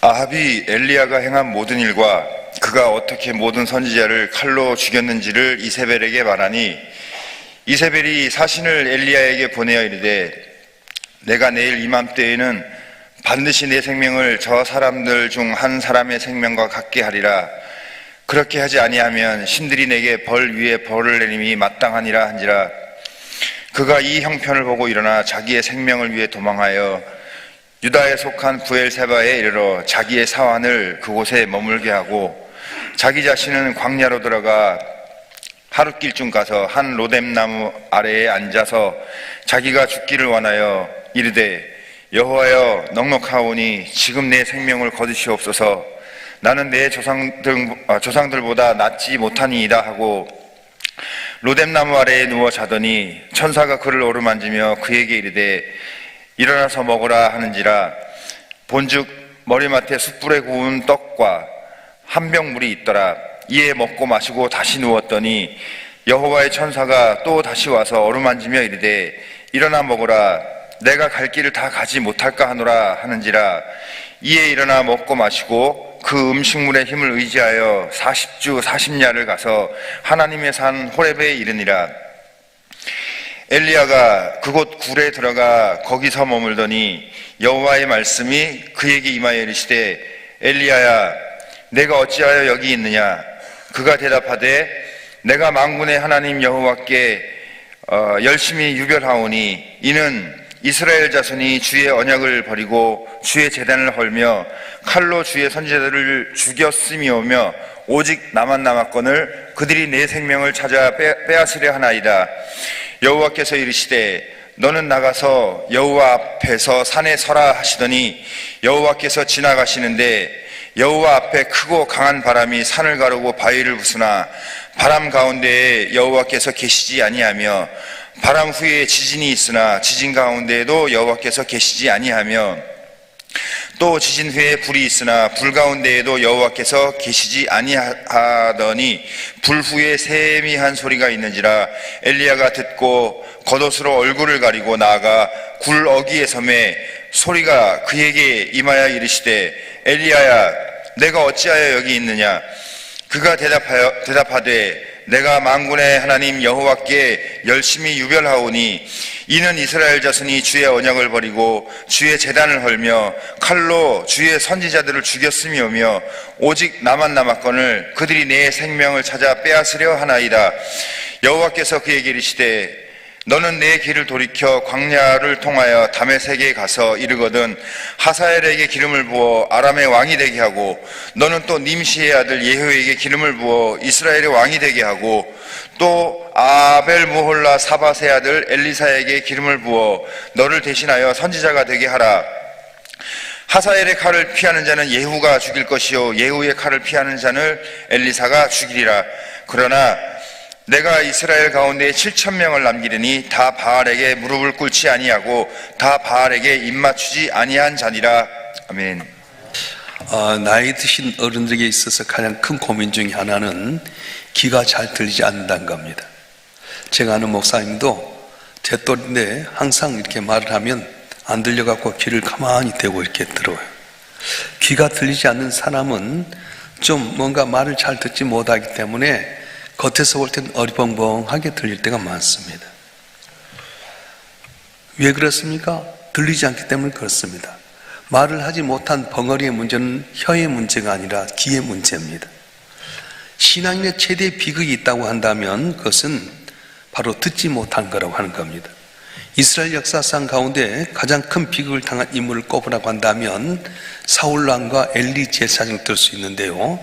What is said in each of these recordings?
아합이 엘리야가 행한 모든 일과 그가 어떻게 모든 선지자를 칼로 죽였는지를 이세벨에게 말하니, 이세벨이 사신을 엘리야에게 보내어 이르되, 내가 내일 이맘때에는 반드시 내 생명을 저 사람들 중 한 사람의 생명과 같게 하리라. 그렇게 하지 아니하면 신들이 내게 벌 위에 벌을 내림이 마땅하니라 한지라. 그가 이 형편을 보고 일어나 자기의 생명을 위해 도망하여 유다에 속한 부엘세바에 이르러 자기의 사환을 그곳에 머물게 하고, 자기 자신은 광야로 들어가 하룻길쯤 가서 한 로뎀나무 아래에 앉아서 자기가 죽기를 원하여 이르되, 여호와여, 넉넉하오니 지금 내 생명을 거두시옵소서. 나는 내 조상들보다 낫지 못하니이다 하고 로뎀나무 아래에 누워 자더니 천사가 그를 어루만지며 그에게 이르되, 일어나서 먹으라 하는지라. 본즉 머리맡에 숯불에 구운 떡과 한 병 물이 있더라. 이에 먹고 마시고 다시 누웠더니 여호와의 천사가 또 다시 와서 어루만지며 이르되, 일어나 먹으라. 내가 갈 길을 다 가지 못할까 하노라 하는지라. 이에 일어나 먹고 마시고 그 음식물의 힘을 의지하여 40주 40야를 가서 하나님의 산 호렙에 이르니라. 엘리야가 그곳 굴에 들어가 거기서 머물더니 여호와의 말씀이 그에게 임하여 이르시되, 엘리야야, 내가 어찌하여 여기 있느냐? 그가 대답하되, 내가 만군의 하나님 여호와께 열심히 유별하오니, 이는 이스라엘 자손이 주의 언약을 버리고 주의 제단을 헐며 칼로 주의 선지자들을 죽였음이오며 오직 나만 남았거늘 그들이 내 생명을 찾아 빼앗으려 하나이다. 여호와께서 이르시되, 너는 나가서 여호와 앞에서 산에 서라 하시더니 여호와께서 지나가시는데 여호와 앞에 크고 강한 바람이 산을 가르고 바위를 부수나 바람 가운데에 여호와께서 계시지 아니하며, 바람 후에 지진이 있으나 지진 가운데에도 여호와께서 계시지 아니하며, 또 지진 후에 불이 있으나 불 가운데에도 여호와께서 계시지 아니하더니 불 후에 세미한 소리가 있는지라. 엘리야가 듣고 겉옷으로 얼굴을 가리고 나아가 굴 어귀에 서매 소리가 그에게 임하여 이르시되, 엘리야야, 내가 어찌하여 여기 있느냐? 그가 대답하되, 내가 만군의 하나님 여호와께 열심히 유별하오니, 이는 이스라엘 자손이 주의 언약을 버리고 주의 제단을 헐며 칼로 주의 선지자들을 죽였음이오며 오직 나만 남았거늘 그들이 내 생명을 찾아 빼앗으려 하나이다. 여호와께서 그에게 이르시되, 너는 내 길을 돌이켜 광야를 통하여 다메섹에 가서 이르거든 하사엘에게 기름을 부어 아람의 왕이 되게 하고, 너는 또 님시의 아들 예후에게 기름을 부어 이스라엘의 왕이 되게 하고, 또 아벨 무홀라 사밧의 아들 엘리사에게 기름을 부어 너를 대신하여 선지자가 되게 하라. 하사엘의 칼을 피하는 자는 예후가 죽일 것이요 예후의 칼을 피하는 자는 엘리사가 죽이리라. 그러나 내가 이스라엘 가운데 7,000명을 남기리니 다 바알에게 무릎을 꿇지 아니하고 다 바알에게 입맞추지 아니한 자니라. 아멘. 나이 드신 어른들에게 있어서 가장 큰 고민 중에 하나는 귀가 잘 들리지 않는다는 겁니다. 제가 아는 목사님도 제 또래인데 항상 이렇게 말을 하면 안 들려갖고 귀를 가만히 대고 이렇게 들어요. 귀가 들리지 않는 사람은 좀 뭔가 말을 잘 듣지 못하기 때문에 겉에서 볼 때는 어리벙벙하게 들릴 때가 많습니다. 왜 그렇습니까? 들리지 않기 때문에 그렇습니다. 말을 하지 못한 벙어리의 문제는 혀의 문제가 아니라 귀의 문제입니다. 신앙인의 최대 비극이 있다고 한다면 그것은 바로 듣지 못한 거라고 하는 겁니다. 이스라엘 역사상 가운데 가장 큰 비극을 당한 인물을 꼽으라고 한다면 사울왕과 엘리 제사장 들 수 있는데요,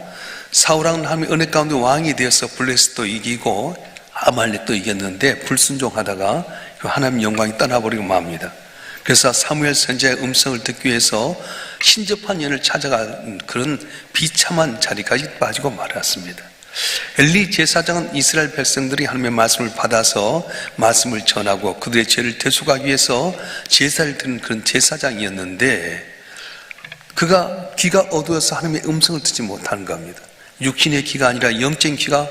사울왕은 하나님의 은혜 가운데 왕이 되어서 블레셋도 이기고 아말렉도 이겼는데 불순종하다가 하나님의 영광이 떠나버리고 맙니다. 그래서 사무엘 선지자의 음성을 듣기 위해서 신접한 연을 찾아간 그런 비참한 자리까지 빠지고 말았습니다. 엘리 제사장은 이스라엘 백성들이 하나님의 말씀을 받아서 말씀을 전하고 그들의 죄를 대속하기 위해서 제사를 드리는 그런 제사장이었는데, 그가 귀가 어두워서 하나님의 음성을 듣지 못하는 겁니다. 육신의 귀가 아니라 영적인 귀가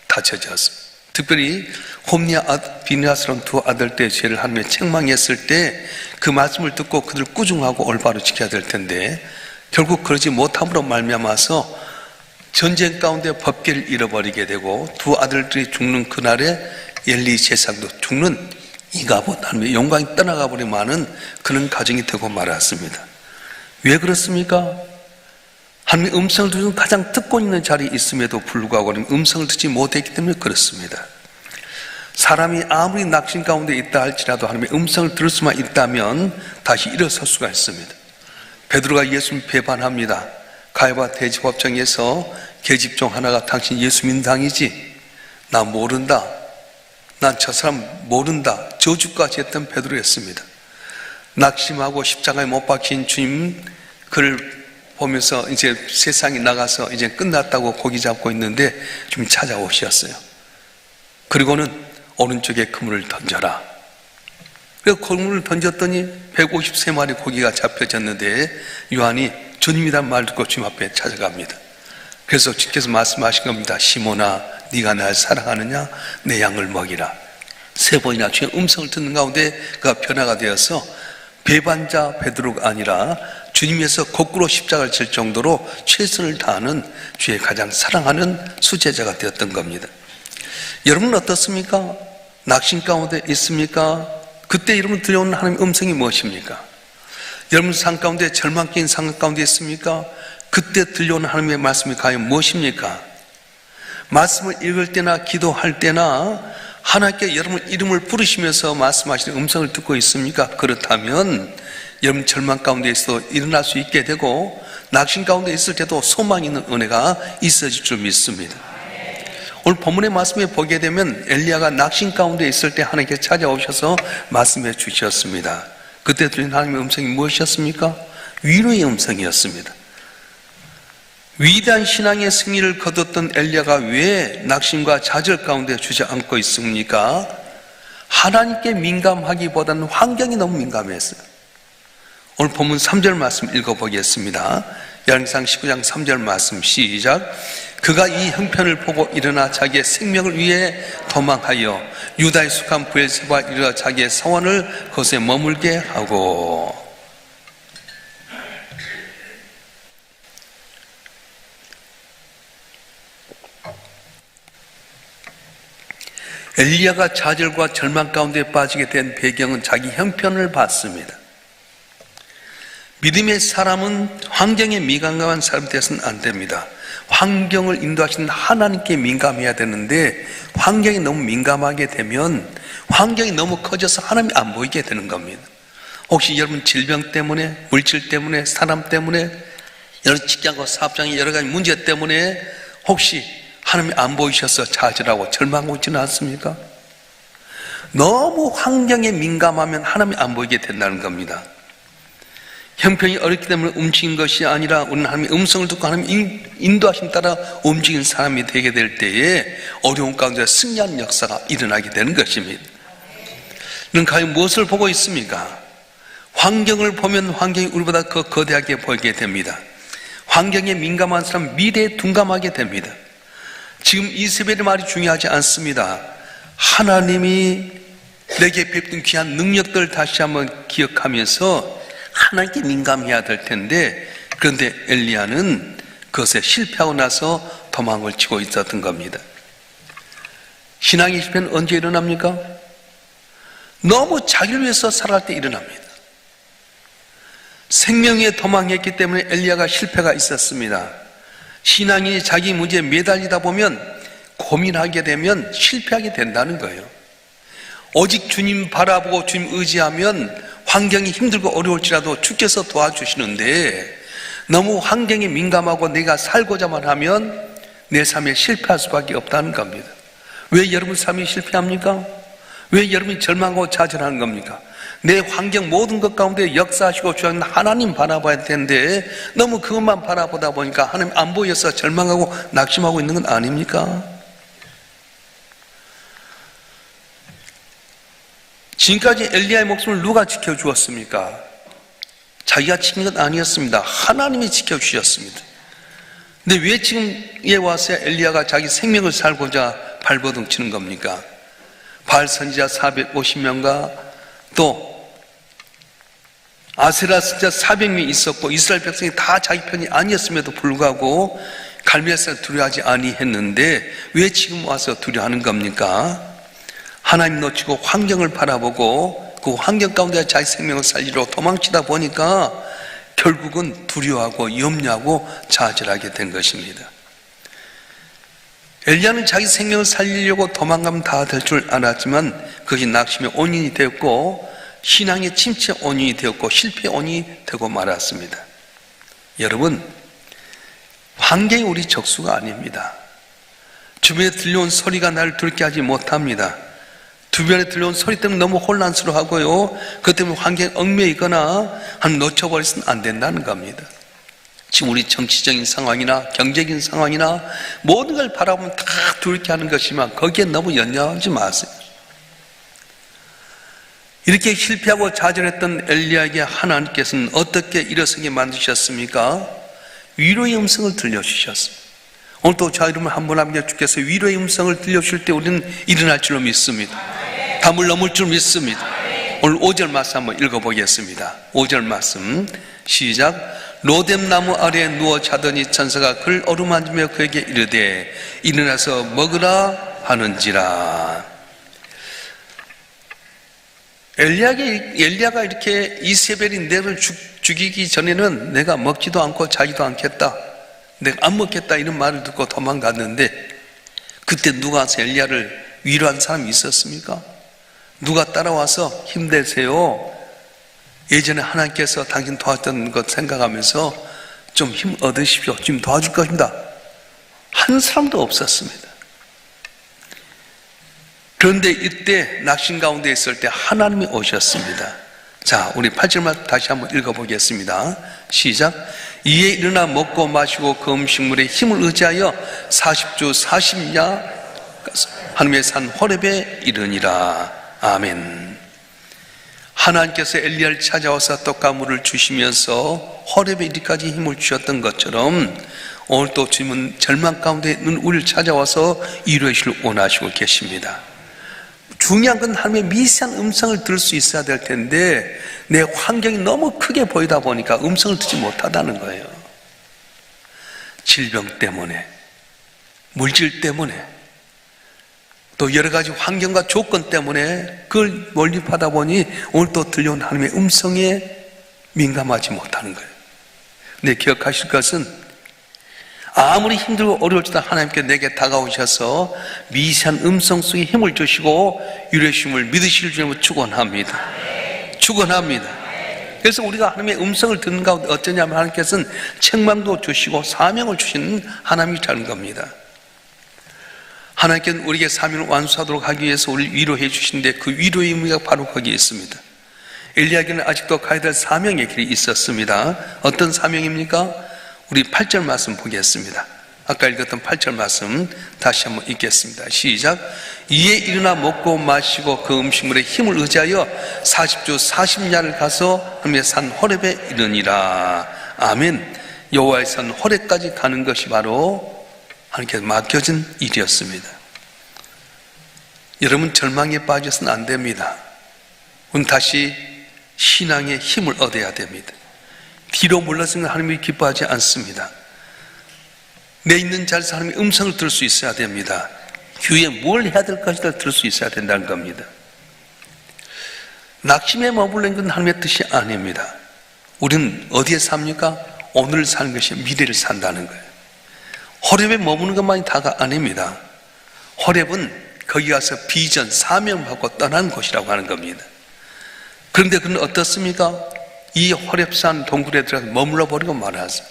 닫혀졌습니다. 특별히 홈리와 비느하스라는 두 아들 때의 죄를 하나님의 책망했을 때 그 말씀을 듣고 그들을 꾸중하고 올바로 지켜야 될 텐데 결국 그러지 못함으로 말미암아서 전쟁 가운데 법궤를 잃어버리게 되고 두 아들들이 죽는 그날에 엘리 제사장도 죽는 이가봇 하나님의 영광이 떠나가 버리는 그런 가정이 되고 말았습니다. 왜 그렇습니까? 하나님의 음성을 듣는 가장 듣고 있는 자리에 있음에도 불구하고 음성을 듣지 못했기 때문에 그렇습니다. 사람이 아무리 낙심 가운데 있다 할지라도 하나님의 음성을 들을 수만 있다면 다시 일어설 수가 있습니다. 베드로가 예수님 배반합니다. 가야바 대제법정에서 계집 중 하나가 당신 예수 민당이지? 나 모른다. 난 저 사람 모른다. 저주까지 했던 베드로였습니다. 낙심하고 십자가에 못 박힌 주님 그를 보면서 이제 세상에 나가서 이제 끝났다고 고기 잡고 있는데 좀 찾아오셨어요. 그리고는 오른쪽에 그물을 던져라. 그래서 그물을 던졌더니 153마리 고기가 잡혀졌는데 요한이 주님이란 말 듣고 주님 앞에 찾아갑니다. 그래서 주께서 말씀하신 겁니다. 시몬아, 네가 날 사랑하느냐? 내 양을 먹이라. 3번이나 주의 음성을 듣는 가운데 그가 변화가 되어서 배반자 베드로가 아니라 주님께서 거꾸로 십자가를 질 정도로 최선을 다하는 주의 가장 사랑하는 수제자가 되었던 겁니다. 여러분은 어떻습니까? 낙심 가운데 있습니까? 그때 여러분 들려오는 하나님의 음성이 무엇입니까? 여러분 삶 가운데 절망 끼인 상황 가운데 있습니까? 그때 들려오는 하나님의 말씀이 과연 무엇입니까? 말씀을 읽을 때나 기도할 때나 하나님께 여러분 이름을 부르시면서 말씀하시는 음성을 듣고 있습니까? 그렇다면 여러분 절망 가운데 있어도 일어날 수 있게 되고 낙심 가운데 있을 때도 소망 있는 은혜가 있어질 줄 믿습니다. 오늘 본문의 말씀에 보게 되면 엘리야가 낙심 가운데 있을 때 하나님께 찾아오셔서 말씀해 주셨습니다. 그때 들린 하나님의 음성이 무엇이었습니까? 위로의 음성이었습니다. 위대한 신앙의 승리를 거뒀던 엘리야가 왜 낙심과 좌절 가운데 주저앉고 있습니까? 하나님께 민감하기보다는 환경이 너무 민감했어요. 오늘 본문 3절 말씀 읽어보겠습니다. 열왕기상 19장 3절 말씀 시작. 그가 이 형편을 보고 일어나 자기의 생명을 위해 도망하여 유다에 속한 브엘세바에 이르러 자기의 사원을 그곳에 머물게 하고. 엘리야가 좌절과 절망 가운데 빠지게 된 배경은 자기 형편을 봤습니다. 믿음의 사람은 환경에 민감한 사람이 되어서는 안 됩니다. 환경을 인도하시는 하나님께 민감해야 되는데 환경이 너무 민감하게 되면 환경이 너무 커져서 하나님이 안 보이게 되는 겁니다. 혹시 여러분 질병 때문에, 물질 때문에, 사람 때문에, 여러 직장과 사업장의 여러 가지 문제 때문에 혹시 하나님이 안 보이셔서 좌절하고 절망하고 있지는 않습니까? 너무 환경에 민감하면 하나님이 안 보이게 된다는 겁니다. 형편이 어렵기 때문에 움직인 것이 아니라 우리는 하나님의 음성을 듣고 하나님의 인도하심 따라 움직이는 사람이 되게 될 때에 어려운 가운데 승리하는 역사가 일어나게 되는 것입니다. 우리는 과연 무엇을 보고 있습니까? 환경을 보면 환경이 우리보다 더 거대하게 보이게 됩니다. 환경에 민감한 사람은 미래에 둔감하게 됩니다. 지금 이세벨의 말이 중요하지 않습니다. 하나님이 내게 베푼 귀한 능력들을 다시 한번 기억하면서 하나님께 민감해야 될 텐데, 그런데 엘리야는 그것에 실패하고 나서 도망을 치고 있었던 겁니다. 신앙의 실패는 언제 일어납니까? 너무 자기를 위해서 살아갈 때 일어납니다. 생명에 도망했기 때문에 엘리야가 실패가 있었습니다. 신앙이 자기 문제에 매달리다 보면 고민하게 되면 실패하게 된다는 거예요. 오직 주님 바라보고 주님 의지하면 환경이 힘들고 어려울지라도 주께서 도와주시는데 너무 환경에 민감하고 내가 살고자만 하면 내 삶에 실패할 수밖에 없다는 겁니다. 왜 여러분 삶이 실패합니까? 왜 여러분이 절망하고 좌절하는 겁니까? 내 환경 모든 것 가운데 역사하시고 주하는 하나님 바라봐야 되는데 너무 그것만 바라보다 보니까 하나님 안 보여서 절망하고 낙심하고 있는 건 아닙니까? 지금까지 엘리야의 목숨을 누가 지켜주었습니까? 자기가 지킨 건 아니었습니다. 하나님이 지켜주셨습니다. 근데 왜 지금에 와서 엘리야가 자기 생명을 살고자 발버둥 치는 겁니까? 바알 선지자 450명과 또 아세라 선지자 400명이 있었고 이스라엘 백성이 다 자기 편이 아니었음에도 불구하고 갈멜산을 두려워하지 아니했는데 왜 지금 와서 두려워하는 겁니까? 하나님 놓치고 환경을 바라보고 그 환경 가운데 자기 생명을 살리러 도망치다 보니까 결국은 두려워하고 염려하고 좌절하게 된 것입니다. 엘리야는 자기 생명을 살리려고 도망가면 다 될 줄 알았지만 그것이 낙심의 원인이 되었고 신앙의 침체의 원인이 되었고 실패의 원인이 되고 말았습니다. 여러분, 환경이 우리 적수가 아닙니다. 주변에 들려온 소리가 나를 들게 하지 못합니다. 주변에 들려온 소리 때문에 너무 혼란스러워하고요, 그것 때문에 환경에 얽매이거나 한 놓쳐버려서는 안 된다는 겁니다. 지금 우리 정치적인 상황이나 경제적인 상황이나 모든 걸 바라보면 다 두렵게 하는 것이지만 거기에 너무 연연하지 마세요. 이렇게 실패하고 좌절했던 엘리야에게 하나님께서는 어떻게 일어서게 만드셨습니까? 위로의 음성을 들려주셨습니다. 오늘 또 저 이름을 한번 남겨 주께서 위로의 음성을 들려주실 때 우리는 일어날 줄로 믿습니다. 담을 넘을 줄 믿습니다. 오늘 5절 말씀 한번 읽어보겠습니다. 5절 말씀 시작. 로뎀나무 아래에 누워 자더니 천사가 그를 어루만지며 그에게 이르되 일어나서 먹으라 하는지라. 엘리야가 이렇게 이세벨이 내를 죽이기 전에는 내가 먹지도 않고 자기도 않겠다, 내가 안 먹겠다 이런 말을 듣고 도망갔는데 그때 누가 와서 엘리야를 위로한 사람이 있었습니까? 누가 따라와서 힘내세요, 예전에 하나님께서 당신 도왔던 것 생각하면서 좀 힘 얻으십시오, 지금 도와줄 것입니다, 한 사람도 없었습니다. 그런데 이때 낙심 가운데 있을 때 하나님이 오셨습니다. 자, 우리 8절만 다시 한번 읽어보겠습니다. 시작. 이에 일어나 먹고 마시고 그 음식물에 힘을 의지하여 40주 40야 하나님의 산 호렙에 이르니라. 아멘. 하나님께서 엘리야를 찾아와서 떡과 물을 주시면서 호렙에 이르기까지 힘을 주셨던 것처럼 오늘 또 주님은 절망 가운데 있는 우리를 찾아와서 위로해 주시길 원하시고 계십니다. 중요한 건 하나님의 미세한 음성을 들을 수 있어야 될 텐데 내 환경이 너무 크게 보이다 보니까 음성을 듣지 못하다는 거예요. 질병 때문에, 물질 때문에, 또 여러 가지 환경과 조건 때문에 그걸 몰입하다 보니 오늘 또 들려온 하나님의 음성에 민감하지 못하는 거예요. 근데 기억하실 것은 아무리 힘들고 어려울지도 하나님께 내게 다가오셔서 미세한 음성 속에 힘을 주시고 위로의 힘을 믿으실 줄을 축원합니다. 축원합니다. 그래서 우리가 하나님의 음성을 듣는 가운데 어쩌냐면 하나님께서는 책망도 주시고 사명을 주시는 하나님이라는 겁니다. 하나님께는 우리에게 사명을 완수하도록 하기 위해서 우리를 위로해 주시는데 그 위로의 의미가 바로 거기에 있습니다. 엘리야에게는 아직도 가야 될 사명의 길이 있었습니다. 어떤 사명입니까? 우리 8절 말씀 보겠습니다. 아까 읽었던 8절 말씀 다시 한번 읽겠습니다. 시작. 이에 일어나 먹고 마시고 그 음식물에 힘을 의지하여 40주 40야를 가서 하나님의 산 호렙에 이르니라. 아멘. 여호와의 산 호렙까지 가는 것이 바로 하나님께서 맡겨진 일이었습니다. 여러분, 절망에 빠져서는 안 됩니다. 우리는 다시 신앙의 힘을 얻어야 됩니다. 뒤로 물러서는 하나님이 기뻐하지 않습니다. 내 있는 자리에서 하나님의 음성을 들을 수 있어야 됩니다. 뒤에 뭘 해야 될 것이다 들을 수 있어야 된다는 겁니다. 낙심에 머물러 있는 건 하나님의 뜻이 아닙니다. 우리는 어디에 삽니까? 오늘 사는 것이 미래를 산다는 거예요. 호렙에 머무는 것만이 다가 아닙니다. 호렙은 거기 가서 비전, 사명을 받고 떠난 곳이라고 하는 겁니다. 그런데 그는 어떻습니까? 이 호렙산 동굴에 들어가서 머물러 버리고 말았어요.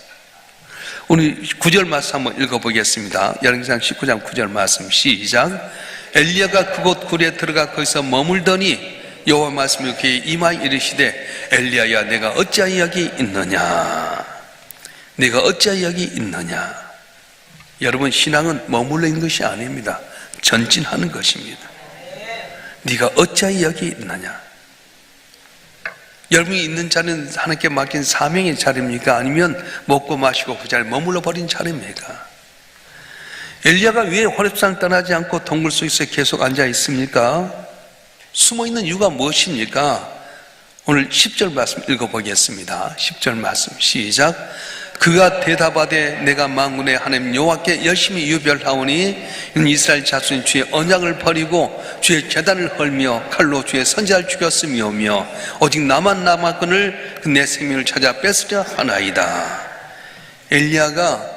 오늘 9절 말씀 한번 읽어보겠습니다. 열왕기상 19장 9절 말씀 시작. 엘리야가 그곳 굴에 들어가 거기서 머물더니 여호와 말씀이 그의 이마에 이르시되 엘리야야 내가 어찌하여 여기 있느냐, 내가 어찌하여 여기 있느냐. 여러분, 신앙은 머물러 있는 것이 아닙니다. 전진하는 것입니다. 네가 어찌하여 여기 있느냐. 여러분이 있는 자리는 하나님께 맡긴 사명의 자리입니까? 아니면 먹고 마시고 그 자리에 머물러 버린 자리입니까? 엘리야가 왜 호렙산을 떠나지 않고 동굴 속에서 계속 앉아 있습니까? 숨어 있는 이유가 무엇입니까? 오늘 10절 말씀 읽어보겠습니다. 10절 말씀 시작. 그가 대답하되 내가 만군의 하나님 여호와께 열심히 유별하오니 이는 이스라엘 자손이 주의 언약을 버리고 주의 제단을 헐며 칼로 주의 선지자를 죽였음이오며 오직 나만 남았거늘 내 생명을 찾아 뺏으려 하나이다. 엘리야가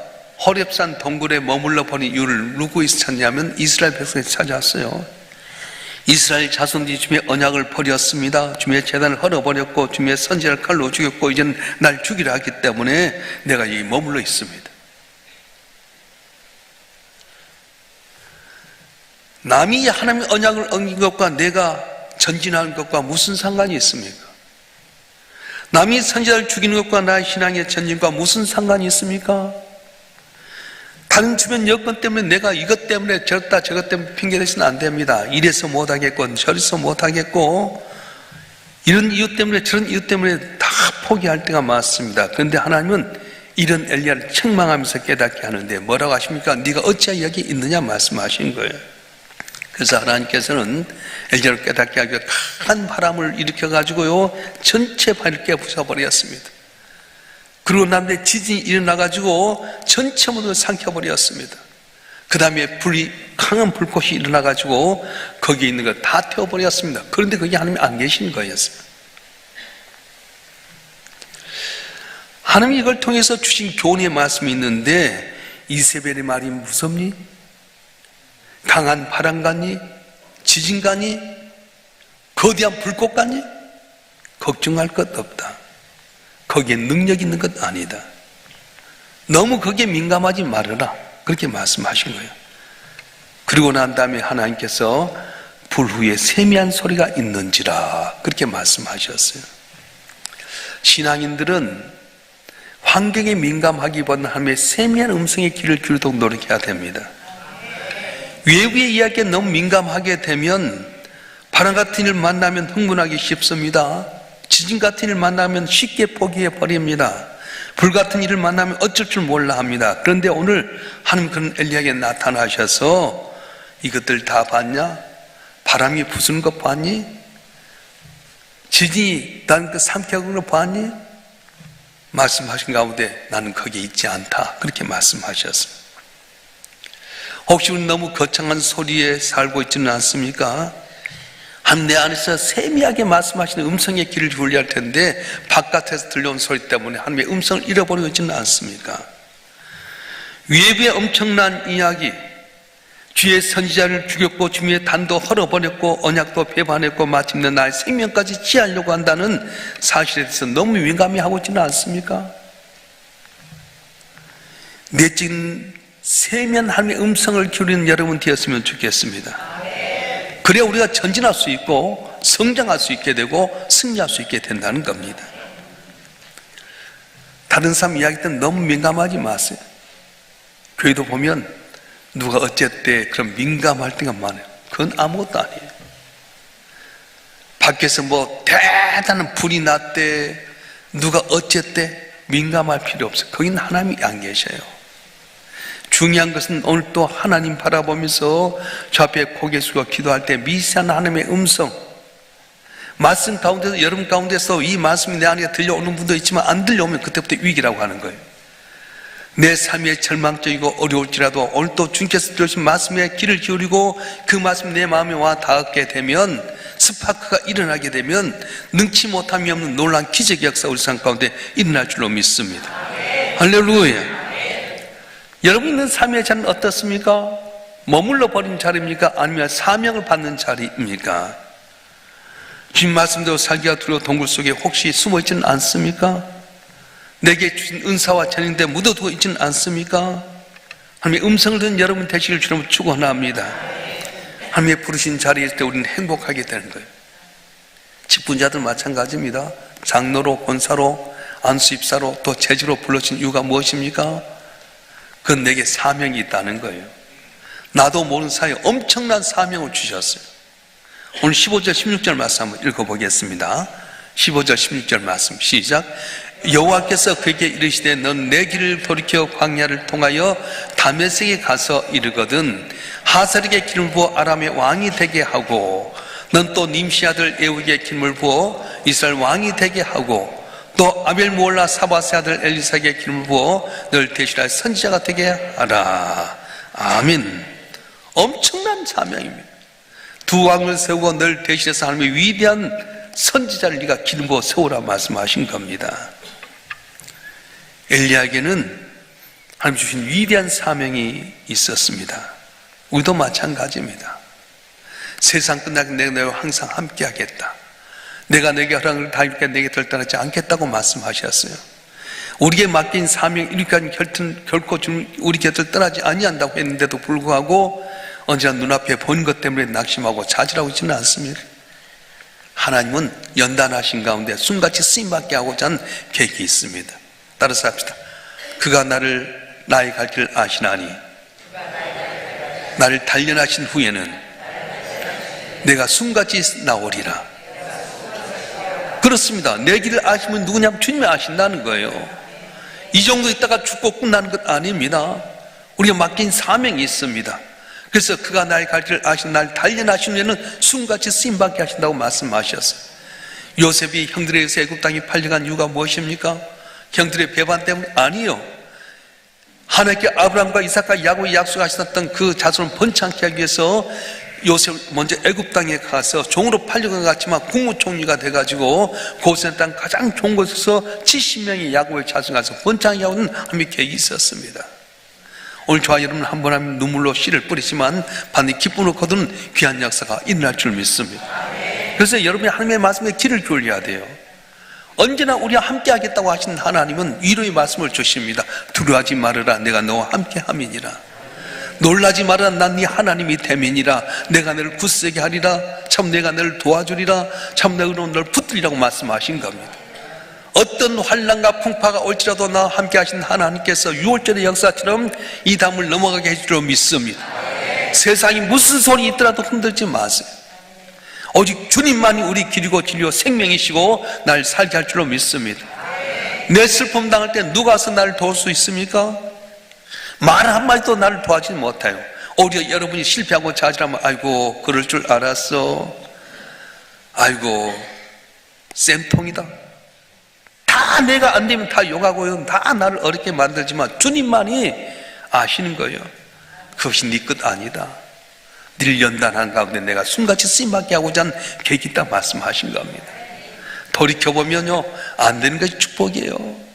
호렙산 동굴에 머물러 버린 이유를 누구에서 찾냐면 이스라엘 백성에서 찾았어요. 이스라엘 자손들이 주의 언약을 버렸습니다. 주의 제단을 헐어버렸고 주의 선지자를 칼로 죽였고 이제는 날 죽이려 하기 때문에 내가 여기 머물러 있습니다. 남이 하나님의 언약을 어긴 것과 내가 전진하는 것과 무슨 상관이 있습니까? 남이 선지자를 죽이는 것과 나의 신앙의 전진과 무슨 상관이 있습니까? 다른 주변 여건 때문에 내가 이것 때문에 저것 때문에 핑계대서는 안 됩니다. 이래서 못하겠고 저래서 못하겠고 이런 이유 때문에 저런 이유 때문에 다 포기할 때가 많습니다. 그런데 하나님은 이런 엘리야를 책망하면서 깨닫게 하는데 뭐라고 하십니까? 네가 어찌하여 여기 있느냐 말씀하신 거예요. 그래서 하나님께서는 엘리야를 깨닫게 하기 위해 강한 바람을 일으켜가지고요 전체 바위를 깨부숴버렸습니다. 그리고 남대 지진이 일어나가지고 전체 모두 삼켜버렸습니다. 그 다음에 강한 불꽃이 일어나가지고 거기에 있는 걸 다 태워버렸습니다. 그런데 거기 하나님이 안 계신 거였어요. 하나님이 이걸 통해서 주신 교훈의 말씀이 있는데 이세벨의 말이 무섭니? 강한 바람 같니? 지진 같니? 거대한 불꽃 같니? 걱정할 것 없다. 거기에 능력 있는 것 아니다. 너무 거기에 민감하지 말아라. 그렇게 말씀하신 거예요. 그리고 난 다음에 하나님께서 불 후에 세미한 소리가 있는지라 그렇게 말씀하셨어요. 신앙인들은 환경에 민감하기보다는 하나님의 세미한 음성의 귀를 기울이도록 노력해야 됩니다. 외부의 이야기에 너무 민감하게 되면 바람 같은 일을 만나면 흥분하기 쉽습니다. 지진 같은 일을 만나면 쉽게 포기해 버립니다. 불 같은 일을 만나면 어쩔 줄 몰라 합니다. 그런데 오늘 하나님 그런 엘리야에게 나타나셔서 이것들 다 봤냐? 바람이 부수는 것 봤니? 지진이 난 그 삼켜오는 거 봤니? 말씀하신 가운데 나는 거기에 있지 않다. 그렇게 말씀하셨어요. 혹시 우리 너무 거창한 소리에 살고 있지는 않습니까? 내 안에서 세미하게 말씀하시는 음성의 귀를 기울여야 할 텐데 바깥에서 들려온 소리 때문에 하나님의 음성을 잃어버리고 있지는 않습니까? 외부의 엄청난 이야기, 주의 선지자를 죽였고 주의 단도 헐어버렸고 언약도 배반했고 마침내 나의 생명까지 취하려고 한다는 사실에 대해서 너무 민감해하고 있지는 않습니까? 내적인 세면 하나님의 음성을 기울이는 여러분 되었으면 좋겠습니다. 그래야 우리가 전진할 수 있고 성장할 수 있게 되고 승리할 수 있게 된다는 겁니다. 다른 사람 이야기 때는 너무 민감하지 마세요. 교회도 보면 누가 어쨌대 그럼 민감할 때가 많아요. 그건 아무것도 아니에요. 밖에서 뭐 대단한 불이 났대 누가 어쨌대 민감할 필요 없어요. 거기는 하나님이 안 계셔요. 중요한 것은 오늘 또 하나님 바라보면서 저 앞에 고개 숙여 기도할 때 미세한 하나님의 음성 말씀 가운데서 여러분 가운데서 이 말씀이 내 안에 들려오는 분도 있지만 안 들려오면 그때부터 위기라고 하는 거예요. 내 삶이 절망적이고 어려울지라도 오늘 또 주님께서 들으신 말씀에 귀를 기울이고 그 말씀 내 마음에 와 닿게 되면 스파크가 일어나게 되면 능치 못함이 없는 놀라운 기적의 역사 우리 삶 가운데 일어날 줄로 믿습니다. 할렐루야. 여러분 있는 삶의 자리는 어떻습니까? 머물러 버린 자리입니까? 아니면 사명을 받는 자리입니까? 주님 말씀대로 살기가 두려워 동굴 속에 혹시 숨어 있지는 않습니까? 내게 주신 은사와 전인데 묻어두고 있지는 않습니까? 하나님의 음성을 듣는 여러분 되시길 주님으로 축원합니다. 하나님의 부르신 자리에 있을 때 우리는 행복하게 되는 거예요. 직분자들 마찬가지입니다. 장로로, 권사로, 안수입사로 또 제주로 불러주신 이유가 무엇입니까? 그건 내게 사명이 있다는 거예요. 나도 모르는 사이에 엄청난 사명을 주셨어요. 오늘 15절 16절 말씀 한번 읽어보겠습니다. 15절 16절 말씀 시작. 여호와께서 그에게 이르시되 넌 내 길을 돌이켜 광야를 통하여 다메섹에 가서 이르거든 하사릭의 기름을 부어 아람의 왕이 되게 하고 넌 또 님시 아들 에후에게 기름을 부어 이스라엘 왕이 되게 하고 또 아벨 모올라 사바세 아들 엘리사에게 기름을 부어 널 대신할 선지자가 되게 하라. 아멘. 엄청난 사명입니다. 두 왕을 세우고 널 대신해서 하나님의 위대한 선지자를 네가 기름 부어 세우라 말씀하신 겁니다. 엘리야에게는 하나님 주신 위대한 사명이 있었습니다. 우리도 마찬가지입니다. 세상 끝나기 내가 너와 항상 함께 하겠다. 내가 내게 허락을 다하니까 내게 덜 떠나지 않겠다고 말씀하셨어요. 우리에게 맡긴 사명 이루기까지 결코 우리 곁을 떠나지 아니한다고 했는데도 불구하고 언제나 눈앞에 본 것 때문에 낙심하고 좌절하고 있지는 않습니다. 하나님은 연단하신 가운데 숨같이 쓰임받게 하고자 한 계획이 있습니다. 따라서 합시다. 그가 나의 갈 길을 아시나니 나를 단련하신 후에는 내가 숨같이 나오리라. 그렇습니다. 내 길을 아시면 누구냐면 주님이 아신다는 거예요. 이 정도 있다가 죽고 끝나는 것 아닙니다. 우리가 맡긴 사명이 있습니다. 그래서 그가 나의 갈 길을 아신 나를 단련하신 후에는 숨같이 쓰임받게 하신다고 말씀하셨어요. 요셉이 형들에 의해서 애굽 땅에 팔려간 이유가 무엇입니까? 형들의 배반 때문 아니요. 하나님께 아브라함과 이삭과 야곱이 약속하셨던 그 자손을 번창케 하기 위해서 요셉을 먼저 애굽 땅에 가서 종으로 팔려간 것 같지만 국무총리가 돼가지고 고센 땅 가장 좋은 곳에서 70명의 야곱의 자손 가서 번창하게 하는 하나님의 계획이 있었습니다. 오늘 저와 여러분 한 번 하면 눈물로 씨를 뿌리지만 반드시 기쁨으로 거두는 귀한 역사가 일어날 줄 믿습니다. 그래서 여러분이 하나님의 말씀에 귀를 기울여야 돼요. 언제나 우리와 함께 하겠다고 하신 하나님은 위로의 말씀을 주십니다. 두려워하지 말으라 내가 너와 함께 함이니라. 놀라지 말아라 난 네 하나님이 됨이니라. 내가 너를 굳세게 하리라. 참 내가 너를 도와주리라. 참 내가 너를 붙들리라고 말씀하신 겁니다. 어떤 환난과 풍파가 올지라도 나와 함께 하신 하나님께서 6월절의 역사처럼 이 담을 넘어가게 해주리라 믿습니다. 세상이 무슨 소리 있더라도 흔들지 마세요. 오직 주님만이 우리 길이고 진리요 생명이시고 날 살게 할 줄로 믿습니다. 내 슬픔 당할 때 누가 와서 나를 도울 수 있습니까? 말 한마디도 나를 도와주지 못해요. 오히려 여러분이 실패하고 좌절하면 아이고 그럴 줄 알았어. 아이고 쌤통이다. 다 내가 안 되면 다 욕하고요. 다 나를 어렵게 만들지만 주님만이 아시는 거예요. 그것이 네 끝 아니다. 늘 연단한 가운데 내가 숨같이 쓰임받게 하고자 한 계획이 있다 말씀하신 겁니다. 돌이켜보면요 안 되는 것이 축복이에요.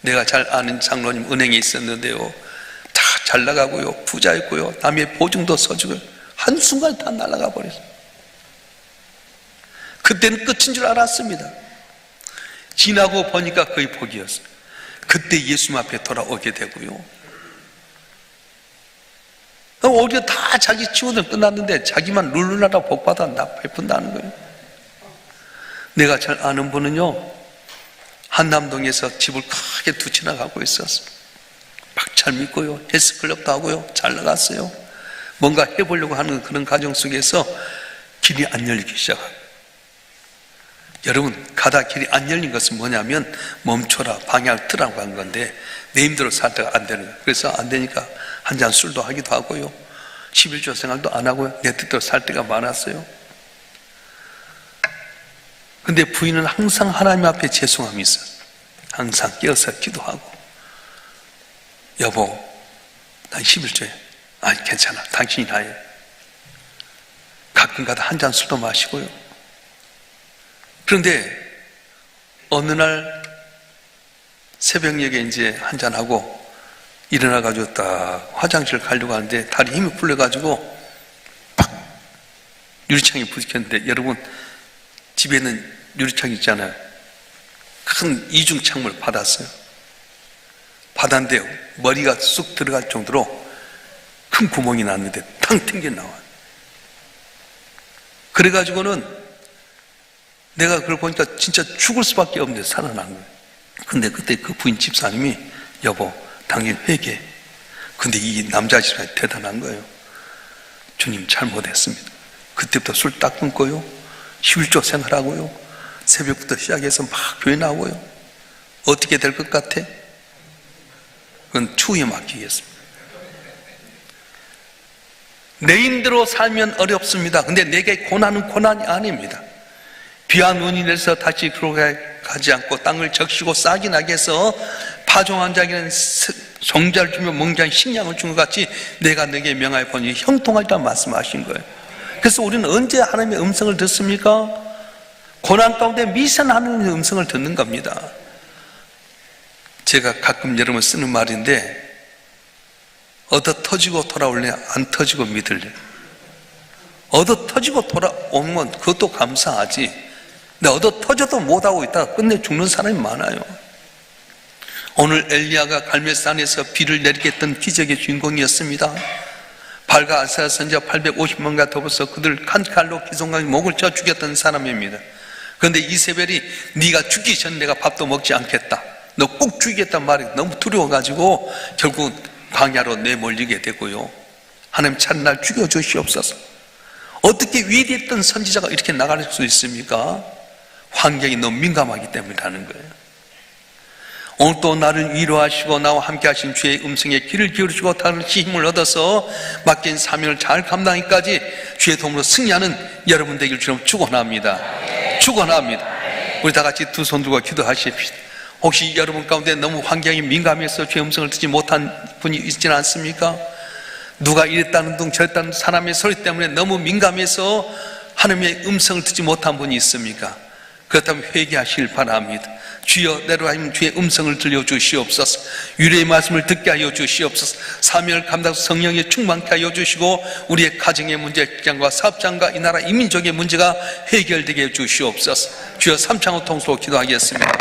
내가 잘 아는 장로님 은행에 있었는데요 다 잘 나가고요 부자였고요 남의 보증도 서주고요 한순간에 다 날아가 버렸어요. 그때는 끝인 줄 알았습니다. 지나고 보니까 거의 복이었어요. 그때 예수님 앞에 돌아오게 되고요 오히려 다 자기 치고는 끝났는데 자기만 룰루라라 복받아 나 베푼다는 거예요. 내가 잘 아는 분은요 한남동에서 집을 크게 두 채나 갖고 있었어요. 막 잘 믿고요 헬스클럽도 하고요 잘 나갔어요. 뭔가 해보려고 하는 그런 과정 속에서 길이 안 열리기 시작해요. 여러분 가다 길이 안 열린 것은 뭐냐면 멈춰라 방향을 트라고 한 건데 내 힘대로 살 때가 안 되는 거예요. 그래서 안 되니까 한 잔 술도 하기도 하고요 11조 생활도 안 하고요 내 뜻대로 살 때가 많았어요. 근데 부인은 항상 하나님 앞에 죄송함이 있어요. 항상 깨어서 기도하고 여보 난 11조에 아니 괜찮아 당신이 나요. 가끔가다 한 잔 술도 마시고요. 그런데 어느 날 새벽녘에 이제 한 잔하고 일어나가지고 딱 화장실 가려고 하는데 다리 힘이 풀려가지고 팍 유리창에 부딪혔는데 여러분 집에 있는 유리창 있잖아요. 큰 이중 창문을 받았어요. 받았는데 머리가 쑥 들어갈 정도로 큰 구멍이 났는데 탕 튕겨 나와요. 그래가지고는 내가 그걸 보니까 진짜 죽을 수밖에 없는데 살아난 거예요. 근데 그때 그 부인 집사님이 여보 당신 회개해. 근데 이 남자 집사님이 대단한 거예요. 주님 잘못했습니다. 그때부터 술 딱 끊고요 11조 생활하고요 새벽부터 시작해서 막 교회 나오고요. 어떻게 될 것 같아? 그건 추후에 맡기겠습니다. 내 힘대로 살면 어렵습니다. 근데 내게 고난은 고난이 아닙니다. 비와 눈이 내려서 다시 들어가지 않고 땅을 적시고 싹이 나게 해서 파종한 자에게는 종자를 주며 멍자한 식량을 준 것 같이 내가 너에게 명하여 보니 형통하리라 말씀하신 거예요. 그래서 우리는 언제 하나님의 음성을 듣습니까? 고난 가운데 미세한 하나님의 음성을 듣는 겁니다. 제가 가끔 여러분 쓰는 말인데, 얻어 터지고 돌아올래? 안 터지고 믿을래? 얻어 터지고 돌아오면 그것도 감사하지. 근데 얻어 터져도 못하고 있다가 끝내 죽는 사람이 많아요. 오늘 엘리야가 갈멜산에서 비를 내리게 했던 기적의 주인공이었습니다. 발과 아사야 선지자 850명과 더불어서 그들 한 칼로 기송강에 목을 쳐 죽였던 사람입니다. 그런데 이세벨이 네가 죽기 전 내가 밥도 먹지 않겠다, 너 꼭 죽이겠단 말이 너무 두려워가지고 결국 광야로 내몰리게 되고요. 하나님 차라리 죽여주시옵소서. 어떻게 위대했던 선지자가 이렇게 나갈 수 있습니까? 환경이 너무 민감하기 때문이라는 거예요. 오늘 또 나를 위로하시고 나와 함께 하신 주의 음성에 귀를 기울이시고 다시 힘을 얻어서 맡긴 사명을 잘 감당하기까지 주의 도움으로 승리하는 여러분 되길 주님 축원합니다. 축원합니다. 우리 다 같이 두 손 들고 기도하십시오. 혹시 여러분 가운데 너무 환경이 민감해서 주의 음성을 듣지 못한 분이 있지는 않습니까? 누가 이랬다는 둥 저랬다는 사람의 소리 때문에 너무 민감해서 하나님의 음성을 듣지 못한 분이 있습니까? 그렇다면 회개하시길 바랍니다. 주여, 내로 하여금 주의 음성을 들려주시옵소서. 유래의 말씀을 듣게 하여 주시옵소서. 사명을 감당해서 성령에 충만케 하여 주시고 우리의 가정의 문제, 직장과 사업장과 이 나라 이민족의 문제가 해결되게 해 주시옵소서. 주여, 삼창호 통수로 기도하겠습니다.